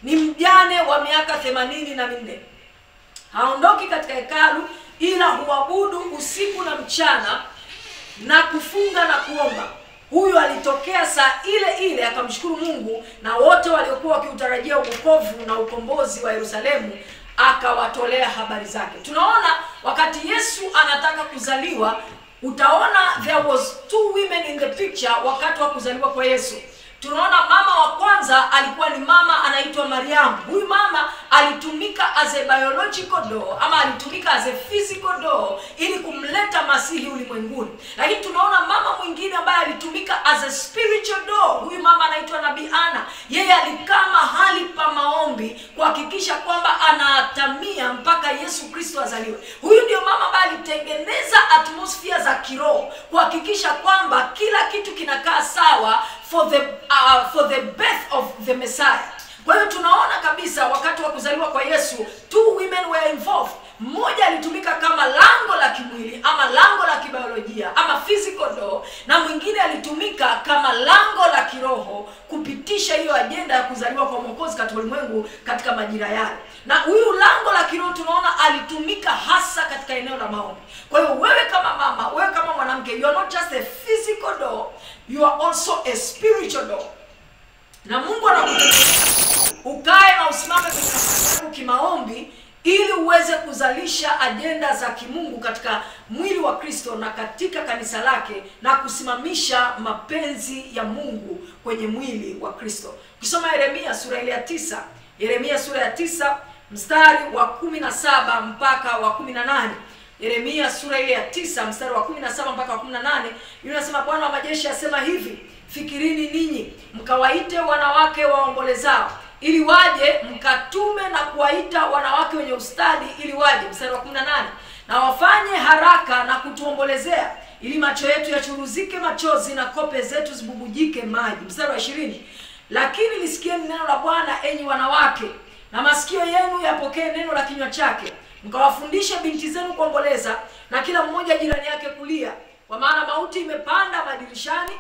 ni mjane wa miaka 84. Haondoki katika hekalu ila huabudu usiku na mchana na kufunga na kuomba. Huyu alitokea saa ile ile akamshukuru Mungu, na wote waliokuwa wakiutarajia wokovu na ukombozi wa Yerusalemu akawatolea habari zake. Tunaona wakati Yesu anataka kuzaliwa, utaona there was 2 women in the picture wakati wa kuzaliwa kwa Yesu. Tunaona mama wa kwanza alikuwa ni mama anaitwa Mariamu. Huyu mama alitumika as a biological door ama alitumika as a physical door ili kumleta Masihi ulimwenguni. Lakini tunaona mama mwingine ambaye alitumika as a spiritual door. Huyu mama anaitwa Nabii Ana. Yeye alikaa mahali pa maombi kuhakikisha kwamba anatamia mpaka Yesu Kristo azaliwe. Huyu ndio mama ambaye alitengeneza atmosphere za kiroho kuhakikisha kwamba kila kitu kinakaa sawa for the birth of the Messiah. Kwa hiyo tunaona kabisa wakati wa kuzaliwa kwa Yesu 2 women were involved. Mmoja alitumika kama lango la kimwili ama lango la kibiolojia ama physical door, na mwingine alitumika kama lango la kiroho kupitisha hiyo ajenda ya kuzaliwa kwa Mwokozi katika ulimwengu katika majira yale. Na huyu lango la kiroho tunaona alitumika hasa katika eneo la maombi. Kwa hiyo wewe kama mama, wewe kama mwanamke, you are not just a physical door, you are also a spiritual door. Na Mungu anakutegemea ukae na usimame kwenye kimaombi ili uweze kuzalisha ajenda za kimungu katika mwili wa Kristo na katika kanisa lake, na kusimamisha mapenzi ya Mungu kwenye mwili wa Kristo. Ukisoma Yeremia sura ile ya 9, Yeremia sura ya 9 mstari wa 17 mpaka wa 18. Yeremia sura ile ya 9 mstari wa 17 mpaka wa 18, inasema Bwana wa majeshi asema hivi: fikirini ninyi mkawaite wanawake waombolezao ili waje, mkatume na kuwaita wanawake wenye ustadi ili waje. Mstari wa 18, na wafanye haraka na kutuombolezea, ili macho yetu yachuruzike machozi na kope zetu zibubujike maji. Mstari wa 20, lakini lisikieni neno la Bwana enyi wanawake, na masikio yenu yapokee neno la kinywa chake, mkawafundishe binti zenu kuomboleza, na kila mmoja jirani yake kulia, kwa maana mauti imepanda madirishani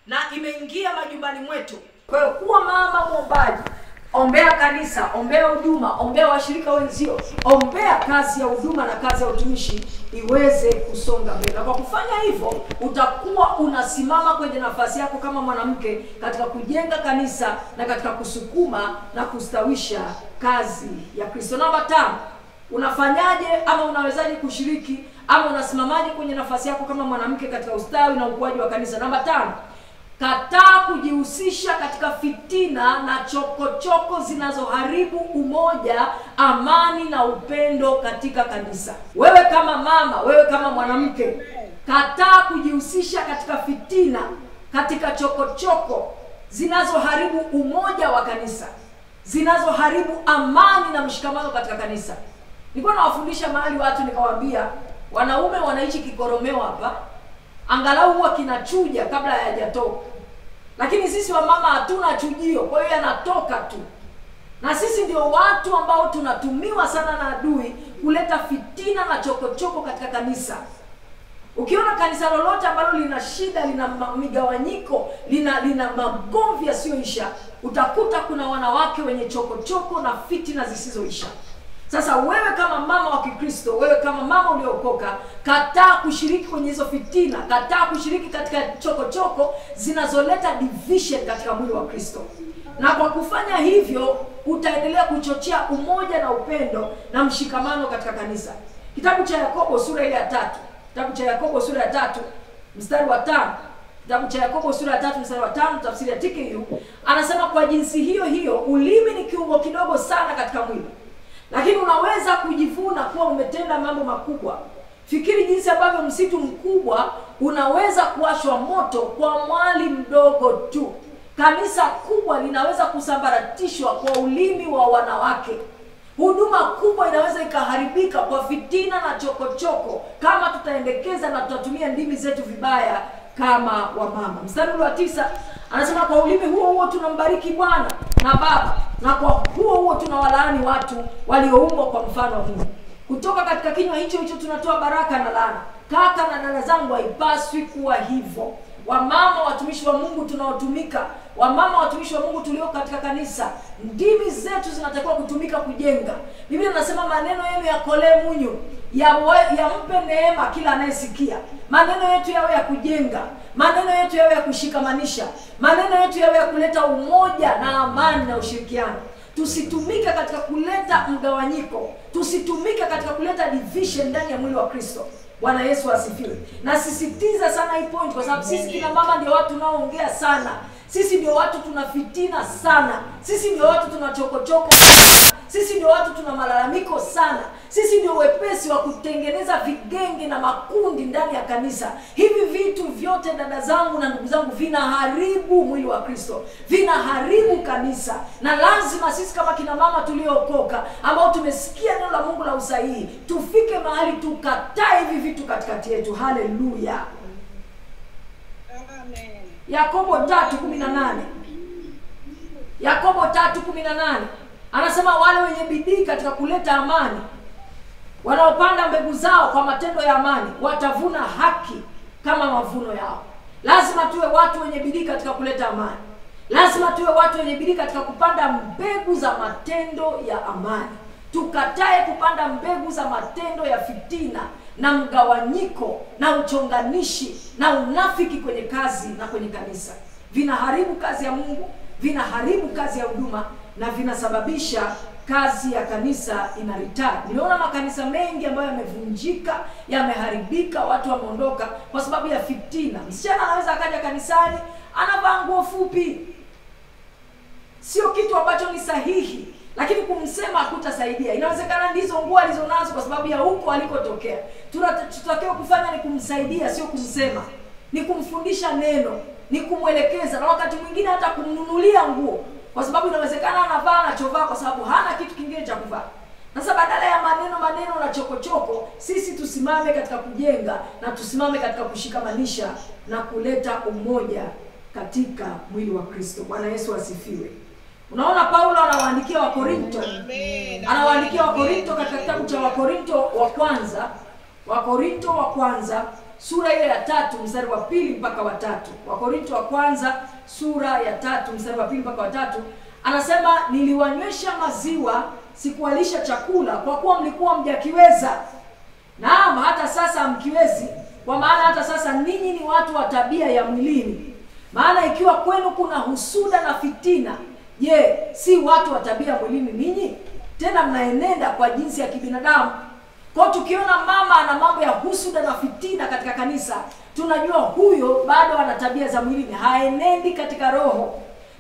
na imeingia majumbani mwetu. Kwa hiyo kuwa mama muombaji, ombea kanisa, ombea huduma, ombea washirika wenzio, ombea kazi ya huduma na kazi ya utumishi iweze kusonga mbele. Kwa kufanya hivyo, utakuwa unasimama kwenye nafasi yako kama mwanamke katika kujenga kanisa na katika kusukuma na kustawisha kazi ya Kristo. Namba 5, unafanyaje ama unawezaje kushiriki ama unasimamaje kwenye nafasi yako kama mwanamke katika ustawi na ukuaji wa kanisa? Namba 5, kataa kujihusisha katika fitina na chokochoko zinazoharibu umoja, amani na upendo katika kanisa. Wewe kama mama, wewe kama mwanamke, kataa kujihusisha katika fitina, katika chokochoko zinazoharibu umoja wa kanisa, zinazoharibu amani na mshikamano katika kanisa. Nilikuwa nawafundisha mahali watu nikawaambia, wanaume wanaishi kikoromeo hapa, angalau huwa kinachuja kabla hayajatoka. Lakini sisi wamama hatuna chujio, kwa hiyo yanatoka tu. Na sisi ndio watu ambao tunatumiwa sana na adui kuleta fitina na chokochoko katika kanisa. Ukiona kanisa lolote ambalo lina shida, lina migawanyiko, lina magomvi yasiyoisha, utakuta kuna wanawake wenye chokochoko na fitina zisizoisha. Sasa wewe kama mama wa Kikristo, wewe kama mama uliokoka, kataa kushiriki kwenye hizo fitina, kataa kushiriki katika chokochoko zinazoleta division katika mwili wa Kristo. Na kwa kufanya hivyo, utaendelea kuchochea umoja na upendo na mshikamano katika kanisa. Kitabu cha Yakobo sura ile ya 3, kitabu cha Yakobo sura ya 3 mstari wa 5, kitabu cha Yakobo sura ya 3 mstari wa 5, tafsiri ya TKU, anasema kwa jinsi hiyo hiyo, ulimi ni kiungo kidogo sana katika mwili, lakini unaweza kujivuna kuwa umetenda mambo makubwa. Fikiri jinsi ambavyo msitu mkubwa unaweza kuwashwa moto kwa mwali mdogo tu. Kanisa kubwa linaweza kusambaratishwa kwa ulimi wa wanawake. Huduma kubwa inaweza ikaharibika kwa fitina na chokochoko kama tutaendekeza na tutatumia ndimi zetu vibaya kama wamama. Mstari wa 9 anasema kwa ulimi huo huo tunambariki Bwana na Baba, na kwa huo huo tunawalaani watu walioumbwa kwa mfano wa Mungu. Kutoka katika kinywa hicho hicho tunatoa baraka na laana. Kaka na dada zangu, haipaswi kuwa hivyo. Wamama watumishi wa Mungu tunaotumika, wamama watumishi wa Mungu tulio katika kanisa, ndimi zetu zinatakiwa kutumika kujenga. Biblia inasema maneno yenu yakolee munyu, yampe neema kila anayesikia. Maneno yetu yawe ya kujenga, maneno yetu yawe ya kushikamanisha, maneno yetu yawe ya kuleta umoja na amani na ushirikiano. Tusitumike katika kuleta mgawanyiko, tusitumike katika kuleta division ndani ya mwili wa Kristo. Bwana Yesu asifiwe. Na sisitiza sana hii point kwa sababu sisi kina mama ndio watu tunaoongea sana. Sisi ndio watu tunafitina sana. Sisi ndio watu tunachokochoko sana. Sisi ndio watu tuna malalamiko sana. Sisi ndio wepesi wa kutengeneza vigenge na makundi ndani ya kanisa. Hivi vitu vyote dada zangu na ndugu zangu vinaharibu mwili wa Kristo. Vinaharibu kanisa. Na lazima sisi kama kina mama tuliookoka ambao tumesikia neno la Mungu la usahihi, tufike mahali tukatae hivi vitu katikati yetu. Haleluya. Amen. Yakobo 3:18. Yakobo 3:18 anasema wale wenye bidii katika kuleta amani, wanaopanda mbegu zao kwa matendo ya amani, watavuna haki kama mavuno yao. Lazima tuwe watu wenye bidii katika kuleta amani. Lazima tuwe watu wenye bidii katika kupanda mbegu za matendo ya amani. Tukatae kupanda mbegu za matendo ya fitina na mgawanyiko na uchonganishi na unafiki kwenye kazi na kwenye kanisa. Vinaharibu kazi ya Mungu, vinaharibu kazi ya huduma na vinasababisha kazi ya kanisa ina retire. Niliona makanisa mengi ambayo yamevunjika, yameharibika, watu wameondoka kwa sababu ya fitina. Msichana anaweza akaja kanisani anavaa nguo fupi, sio kitu ambacho ni sahihi, lakini kumsema hakutasaidia. Inawezekana ndizo nguo alizonazo kwa sababu ya huko alikotokea. Tunatakiwa kufanya ni kumsaidia, sio kumsema, ni kumfundisha neno, ni kumwelekeza, na wakati mwingine hata kumnunulia nguo, kwa sababu inawezekana anavaa anachovaa kwa sababu hana kitu kingine cha kuvaa. Sasa badala ya maneno na chokochoko, sisi tusimame katika kujenga na tusimame katika kushikamanisha na kuleta umoja katika mwili wa Kristo. Bwana Yesu asifiwe. Unaona Paulo anawaandikia Wakorinto. Anawaandikia Wakorinto katika kitabu cha Wakorinto wa kwanza sura ile ya 3 mstari wa 2 mpaka wa 3. Wakorinto wa kwanza sura ya 3 mstari wa 2 mpaka wa 3. Anasema, niliwanywesha maziwa, sikuwalisha chakula, kwa kuwa mlikuwa mjakiweza. Naam, hata sasa mkiwezi, kwa maana hata sasa ninyi ni watu wa tabia ya mwilini. Maana ikiwa kwenu kuna husuda na fitina, je, si watu wa tabia ya mwilini ninyi? Tena mnaenenda kwa jinsi ya kibinadamu. Kwa tukiona mama ana mambo ya husuda na fitina katika kanisa, tunajua huyo bado ana tabia za mwilini, haenendi katika roho.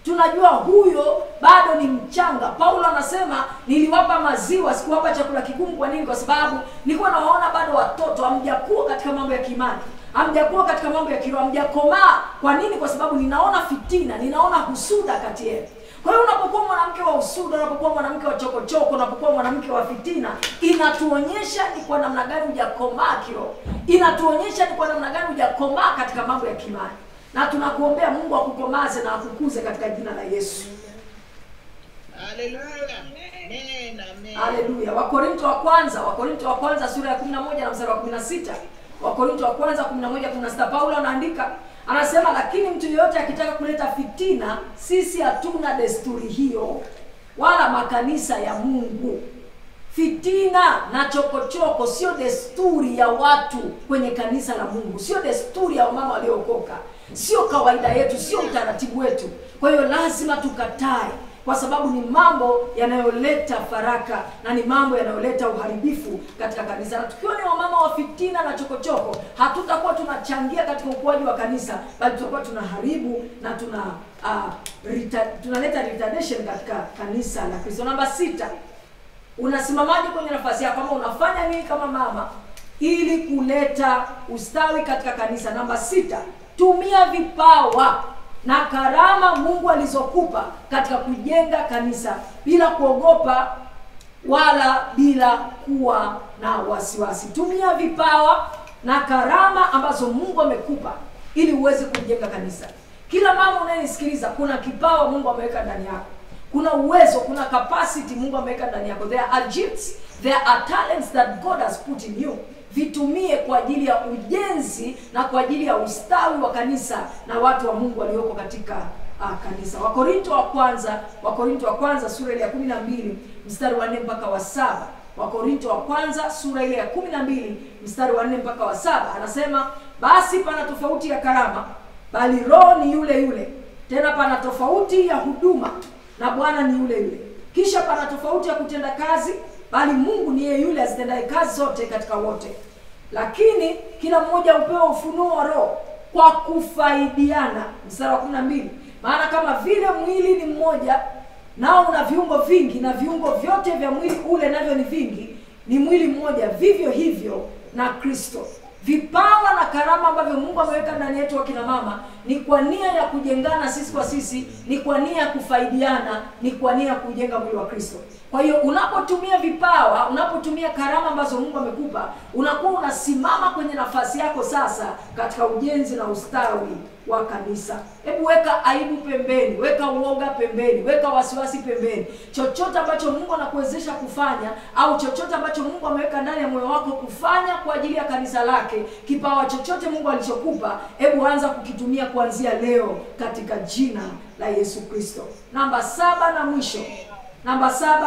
Tunajua huyo bado ni mchanga. Paulo anasema, niliwapa maziwa, sikuwapa chakula kigumu. Kwa nini? Kwa sababu nilikuwa nawaona bado watoto, hamjakuwa katika mambo ya kiimani, hamjakuwa katika mambo ya kiroho, hamjakomaa. Kwa nini? Kwa sababu ninaona fitina, ninaona husuda kati yenu. Kwa hiyo unapokuwa mwanamke wa usuda, unapokuwa mwanamke wa chokochoko, unapokuwa mwanamke wa fitina, inatuonyesha ni kwa namna gani hujakomaa kiroho. Inatuonyesha ni kwa namna gani hujakomaa katika mambo ya kiimani. Na tunakuombea Mungu akukomaze na akukuze katika jina la Yesu. Haleluya. Amen. Amen. Haleluya. Wakorinto wa kwanza sura ya 11 na mstari wa 16. Wakorinto wa kwanza 11:16. Paulo anaandika, anasema, lakini mtu yeyote akitaka kuleta fitina, sisi hatuna desturi hiyo, wala makanisa ya Mungu. Fitina na chokochoko sio desturi ya watu kwenye kanisa la Mungu, sio desturi ya wamama waliookoka, sio kawaida yetu, sio utaratibu wetu. Kwa hiyo lazima tukatae, kwa sababu ni mambo yanayoleta faraka na ni mambo yanayoleta uharibifu katika kanisa. Na tukiwa ni wamama wa fitina na chokochoko, hatutakuwa tunachangia katika ukuaji wa kanisa, bali tutakuwa tunaharibu na tunaleta retardation katika kanisa la Kristo. Namba 6, unasimamaje kwenye nafasi yako? Kama unafanya nini kama mama ili kuleta ustawi katika kanisa? Namba 6, tumia vipawa na karama Mungu alizokupa katika kujenga kanisa bila kuogopa wala bila kuwa na wasiwasi. Tumia vipawa na karama ambazo Mungu amekupa ili uweze kujenga kanisa. Kila mama unayenisikiliza, kuna kipawa Mungu ameweka ndani yako. Kuna uwezo, kuna capacity Mungu ameweka ndani yako. There are gifts, there are talents that God has put in you. Vitumie kwa ajili ya ujenzi na kwa ajili ya ustawi wa kanisa na watu wa Mungu walioko katika kanisa. Wakorinto wa kwanza sura ile ya 12 mstari wa 4 mpaka wa 7. Wakorinto wa kwanza sura ile ya 12 mstari wa 4 mpaka wa 7 anasema, basi pana tofauti ya karama, bali Roho ni yule yule. Tena pana tofauti ya huduma, na Bwana ni yule yule. Kisha pana tofauti ya kutenda kazi, bali Mungu ni yeye yule azitendaye kazi zote katika wote. Lakini kila mmoja hupewa ufunuo wa Roho kwa kufaidiana. Mstari wa 12, maana kama vile mwili ni mmoja, nao una viungo vingi, na viungo vyote vya mwili ule navyo ni vingi, ni mwili mmoja, vivyo hivyo na Kristo. Vipawa na karama ambavyo Mungu ameweka ndani yetu wakina mama ni kwa nia ya kujengana sisi kwa sisi, ni kwa nia ya kufaidiana, ni kwa nia ya kujenga mwili wa Kristo. Kwa hiyo unapotumia vipawa, unapotumia karama ambazo Mungu amekupa, unakuwa unasimama kwenye nafasi yako sasa katika ujenzi na ustawi wa kanisa. Hebu weka aibu pembeni, weka uoga pembeni, weka wasiwasi pembeni. Chochote ambacho Mungu anakuwezesha kufanya, au chochote ambacho Mungu ameweka ndani ya moyo wako kufanya kwa ajili ya kanisa lake, kipawa chochote Mungu alichokupa, hebu anza kukitumia kuanzia leo katika jina la Yesu Kristo. Namba 7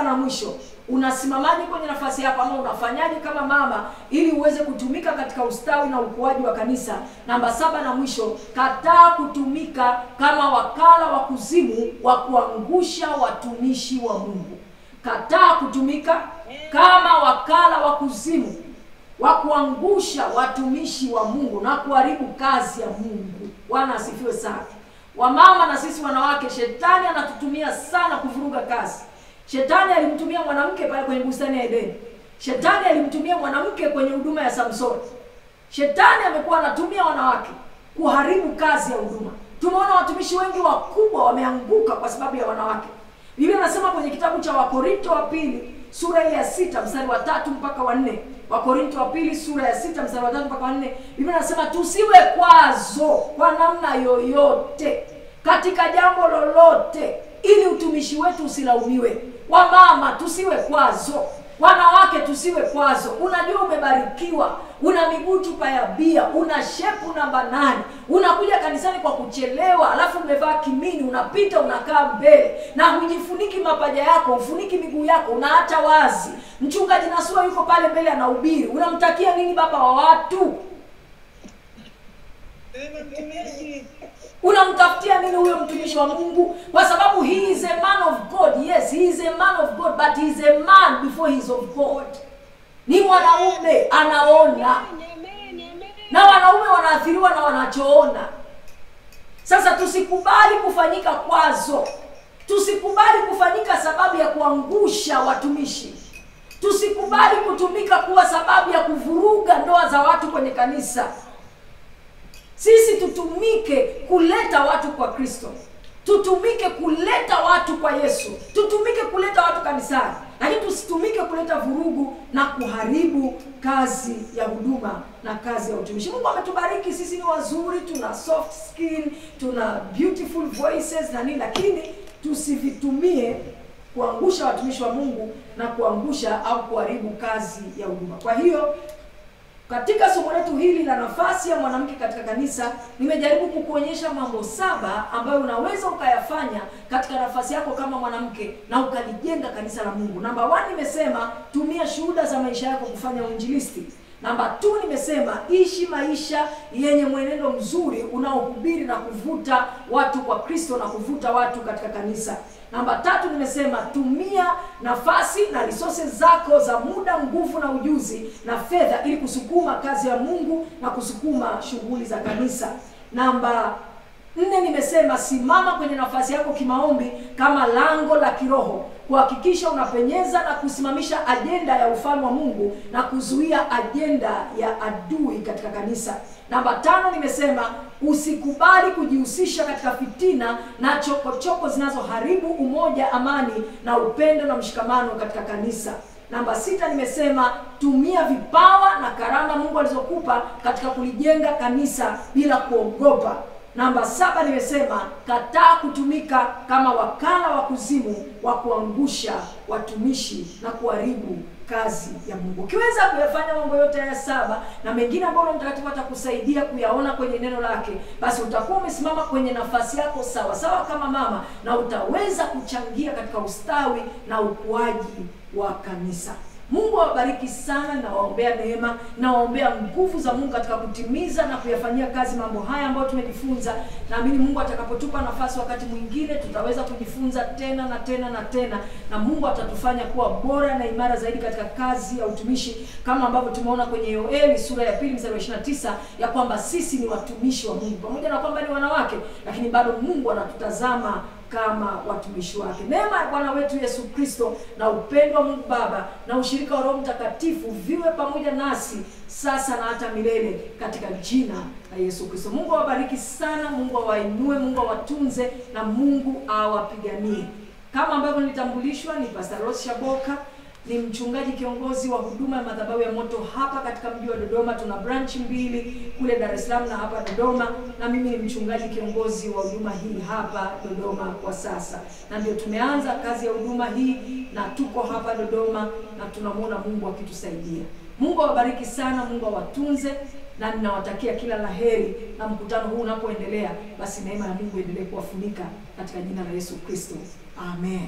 na mwisho, unasimamaje kwenye nafasi yako, ama unafanyaje kama mama ili uweze kutumika katika ustawi na ukuaji wa kanisa? Namba 7 na mwisho, kataa kutumika kama wakala wa kuzimu wa kuangusha watumishi wa Mungu. Kataa kutumika kama wakala wa kuzimu wa kuangusha watumishi wa Mungu na kuharibu kazi ya Mungu. Bwana asifiwe sana. Wamama na sisi wanawake, shetani anatutumia sana kuvuruga kazi. Shetani alimtumia mwanamke pale kwenye bustani ya Edeni. Shetani alimtumia mwanamke kwenye huduma ya Samsoni. Shetani amekuwa anatumia wanawake kuharibu kazi ya huduma. Tumeona watumishi wengi wakubwa wameanguka kwa sababu ya wanawake. Biblia inasema kwenye kitabu cha Wakorinto wa pili sura ya 6 mstari wa 3 mpaka wa 4. Wakorinto wa pili sura ya 6 mstari wa 3 mpaka wa 4. Biblia inasema tusiwe kwazo kwa namna yoyote katika jambo lolote, ili utumishi wetu usilaumiwe. Wamama tusiwe kwazo, wanawake tusiwe kwazo. Unajua umebarikiwa, una miguu tupa ya bia, una shepu namba 8, unakuja kanisani kwa kuchelewa, alafu umevaa kimini, unapita unakaa mbele na hujifuniki mapaja yako, ufuniki miguu yako, unaacha wazi. Mchungaji Nasua yuko pale mbele anahubiri, unamtakia nini baba wa watu? Unamtafutia nini huyo mtumishi wa Mungu? Kwa sababu he is a man of God. Yes, he is a man of God, but he is a man before he is of God. Ni mwanaume anaona, na wanaume wanaathiriwa na wanachoona. Sasa tusikubali kufanyika kwazo, tusikubali kufanyika sababu ya kuangusha watumishi, tusikubali kutumika kuwa sababu ya kuvuruga ndoa za watu kwenye kanisa. Sisi tutumike kuleta watu kwa Kristo, tutumike kuleta watu kwa Yesu, tutumike kuleta watu kanisani, lakini tusitumike kuleta vurugu na kuharibu kazi ya huduma na kazi ya utumishi. Mungu ametubariki, sisi ni wazuri, tuna soft skin, tuna beautiful voices na nini, lakini tusivitumie kuangusha watumishi wa Mungu na kuangusha au kuharibu kazi ya huduma. Kwa hiyo katika somo letu hili la nafasi ya mwanamke katika kanisa, nimejaribu kukuonyesha mambo 7 ambayo unaweza ukayafanya katika nafasi yako kama mwanamke na ukalijenga kanisa la Mungu. Namba 1 nimesema tumia shuhuda za maisha yako kufanya uinjilisti. Namba 2 nimesema ishi maisha yenye mwenendo mzuri unaohubiri na kuvuta watu kwa Kristo na kuvuta watu katika kanisa. Namba 3 nimesema tumia nafasi na resources zako za muda, nguvu na ujuzi na fedha ili kusukuma kazi ya Mungu na kusukuma shughuli za kanisa. Namba 4 nimesema simama kwenye nafasi yako kimaombi kama lango la kiroho, kuhakikisha unapenyeza na kusimamisha ajenda ya ufalme wa Mungu na kuzuia ajenda ya adui katika kanisa. Namba 5 nimesema usikubali kujihusisha katika fitina na chokochoko zinazoharibu umoja, amani na upendo na mshikamano katika kanisa. Namba 6 nimesema tumia vipawa na karama Mungu alizokupa katika kulijenga kanisa bila kuogopa. Namba 7 nimesema kataa kutumika kama wakala wa kuzimu wa kuangusha watumishi na kuharibu kazi ya Mungu. Ukiweza kuyafanya mambo yote haya 7 na mengine ambayo Mtakatifu atakusaidia kuyaona kwenye neno lake, basi utakuwa umesimama kwenye nafasi yako sawa sawa kama mama, na utaweza kuchangia katika ustawi na ukuaji wa kanisa. Mungu awabariki sana, na waombea neema na waombea nguvu za Mungu katika kutimiza na kuyafanyia kazi mambo haya ambayo tumejifunza. Naamini Mungu atakapotupa nafasi wakati mwingine tutaweza kujifunza tena na tena na tena, na Mungu atatufanya kuwa bora na imara zaidi katika kazi ya utumishi, kama ambavyo tumeona kwenye Yoeli sura ya 2 mstari wa 29 ya kwamba sisi ni watumishi wa Mungu. Pamoja na kwamba ni wanawake, lakini bado Mungu anatutazama kama watumishi wake. Neema ya Bwana wetu Yesu Kristo na upendo wa Mungu Baba na ushirika wa Roho Mtakatifu viwe pamoja nasi sasa na hata milele katika jina la Yesu Kristo. Mungu awabariki sana, Mungu awainue, Mungu awatunze na Mungu awapiganie. Kama ambavyo nilitambulishwa, ni Pastor Rose Shaboka, ni mchungaji kiongozi wa huduma ya madhabahu ya moto hapa katika mji wa Dodoma. Tuna branch 2 kule Dar es Salaam na hapa Dodoma, na mimi ni mchungaji kiongozi wa huduma hii hapa Dodoma kwa sasa, na ndio tumeanza kazi ya huduma hii na tuko hapa Dodoma na tunamuona Mungu akitusaidia. Mungu awabariki sana, Mungu awatunze, na ninawatakia kila laheri, na mkutano huu unapoendelea basi neema ya Mungu endelee kuwafunika katika jina la Yesu Kristo. Amen.